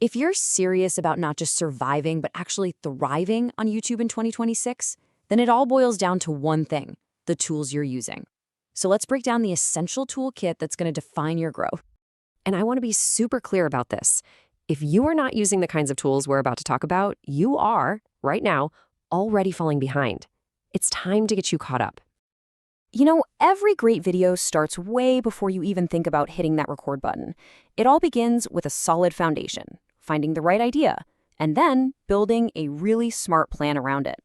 If you're serious about not just surviving, but actually thriving on YouTube in 2026, then it all boils down to one thing: the tools you're using. So let's break down the essential toolkit that's going to define your growth. And I want to be super clear about this. If you are not using the kinds of tools we're about to talk about, you are, right now, already falling behind. It's time to get you caught up. You know, every great video starts way before you even think about hitting that record button. It all begins with a solid foundation, finding the right idea, and then building a really smart plan around it.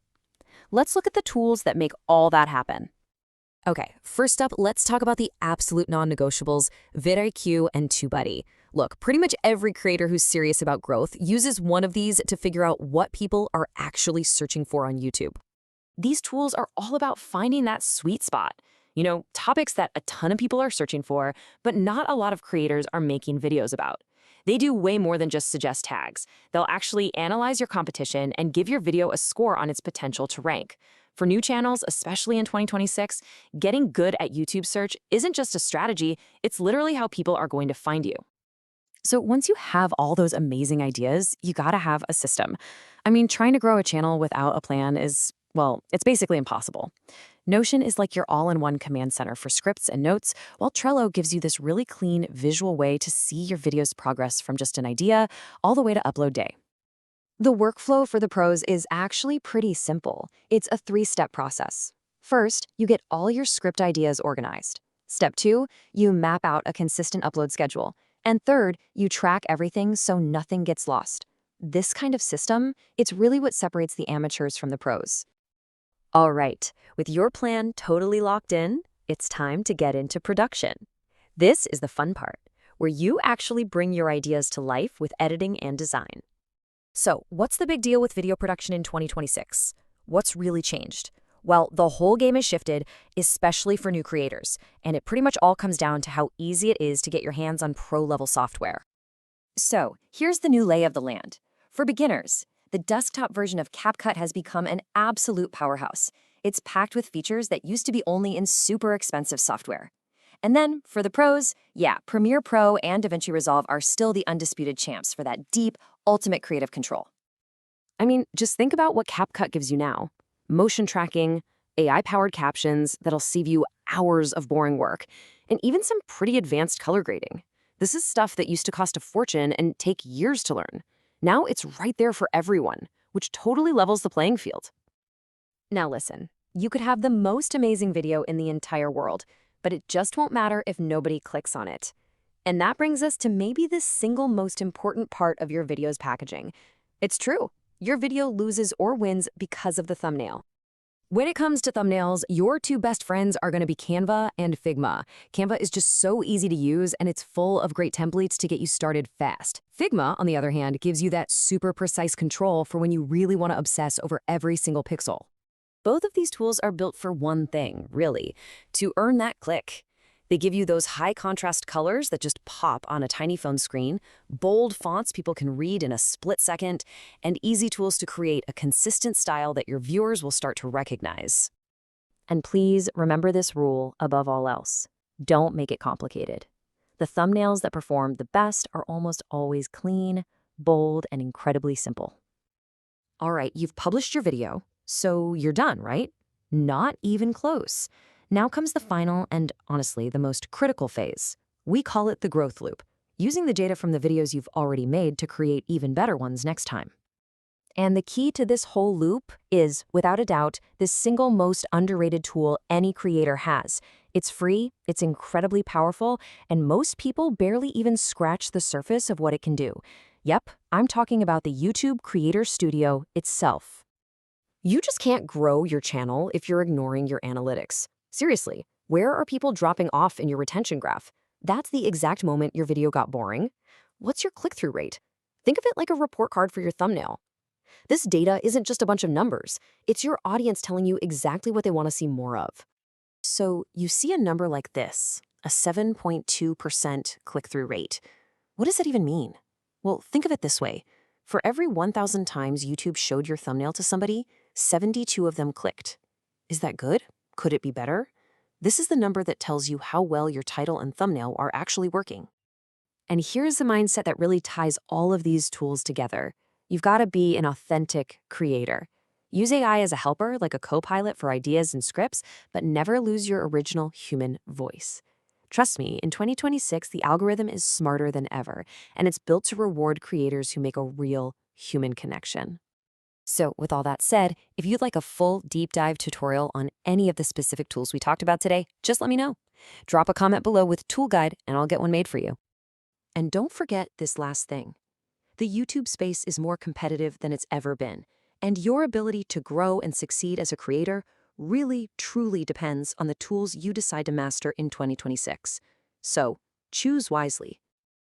Let's look at the tools that make all that happen. Okay, first up, let's talk about the absolute non-negotiables, vidIQ and TubeBuddy. Look, pretty much every creator who's serious about growth uses one of these to figure out what people are actually searching for on YouTube. These tools are all about finding that sweet spot. You know, topics that a ton of people are searching for, but not a lot of creators are making videos about. They do way more than just suggest tags. They'll actually analyze your competition and give your video a score on its potential to rank. For new channels, especially in 2026, getting good at YouTube search isn't just a strategy, it's literally how people are going to find you. So once you have all those amazing ideas, you gotta have a system. I mean, trying to grow a channel without a plan is, well, it's basically impossible. Notion is like your all-in-one command center for scripts and notes, while Trello gives you this really clean visual way to see your video's progress from just an idea all the way to upload day. The workflow for the pros is actually pretty simple. It's a 3-step process. First, you get all your script ideas organized. Step 2, you map out a consistent upload schedule. And third, you track everything so nothing gets lost. This kind of system, it's really what separates the amateurs from the pros. All right, with your plan totally locked in, it's time to get into production. This is the fun part, where you actually bring your ideas to life with editing and design. So, what's the big deal with video production in 2026? What's really changed? Well, the whole game has shifted, especially for new creators, and it pretty much all comes down to how easy it is to get your hands on pro-level software. So, here's the new lay of the land. For beginners, the desktop version of CapCut has become an absolute powerhouse. It's packed with features that used to be only in super expensive software. And then, for the pros, yeah, Premiere Pro and DaVinci Resolve are still the undisputed champs for that deep, ultimate creative control. I mean, just think about what CapCut gives you now. Motion tracking, AI-powered captions that'll save you hours of boring work, and even some pretty advanced color grading. This is stuff that used to cost a fortune and take years to learn. Now it's right there for everyone, which totally levels the playing field. Now listen, you could have the most amazing video in the entire world, but it just won't matter if nobody clicks on it. And that brings us to maybe the single most important part of your video's packaging. It's true. Your video loses or wins because of the thumbnail. When it comes to thumbnails, your two best friends are going to be Canva and Figma. Canva is just so easy to use, and it's full of great templates to get you started fast. Figma, on the other hand, gives you that super precise control for when you really want to obsess over every single pixel. Both of these tools are built for one thing, really, to earn that click. They give you those high-contrast colors that just pop on a tiny phone screen, bold fonts people can read in a split second, and easy tools to create a consistent style that your viewers will start to recognize. And please remember this rule above all else. Don't make it complicated. The thumbnails that perform the best are almost always clean, bold, and incredibly simple. All right, you've published your video, so you're done, right? Not even close. Now comes the final and, honestly, the most critical phase. We call it the growth loop, using the data from the videos you've already made to create even better ones next time. And the key to this whole loop is, without a doubt, the single most underrated tool any creator has. It's free, it's incredibly powerful, and most people barely even scratch the surface of what it can do. Yep, I'm talking about the YouTube Creator Studio itself. You just can't grow your channel if you're ignoring your analytics. Seriously, where are people dropping off in your retention graph? That's the exact moment your video got boring. What's your click-through rate? Think of it like a report card for your thumbnail. This data isn't just a bunch of numbers. It's your audience telling you exactly what they want to see more of. So you see a number like this, a 7.2% click-through rate. What does that even mean? Well, think of it this way. For every 1,000 times YouTube showed your thumbnail to somebody, 72 of them clicked. Is that good? Could it be better? This is the number that tells you how well your title and thumbnail are actually working. And here's the mindset that really ties all of these tools together. You've got to be an authentic creator. Use AI as a helper, like a co-pilot for ideas and scripts, but never lose your original human voice. Trust me, in 2026, the algorithm is smarter than ever, and it's built to reward creators who make a real human connection. So, with all that said, if you'd like a full deep dive tutorial on any of the specific tools we talked about today, just let me know. Drop a comment below with tool guide, and I'll get one made for you. And don't forget this last thing. The YouTube space is more competitive than it's ever been, and your ability to grow and succeed as a creator really, truly depends on the tools you decide to master in 2026. So, choose wisely.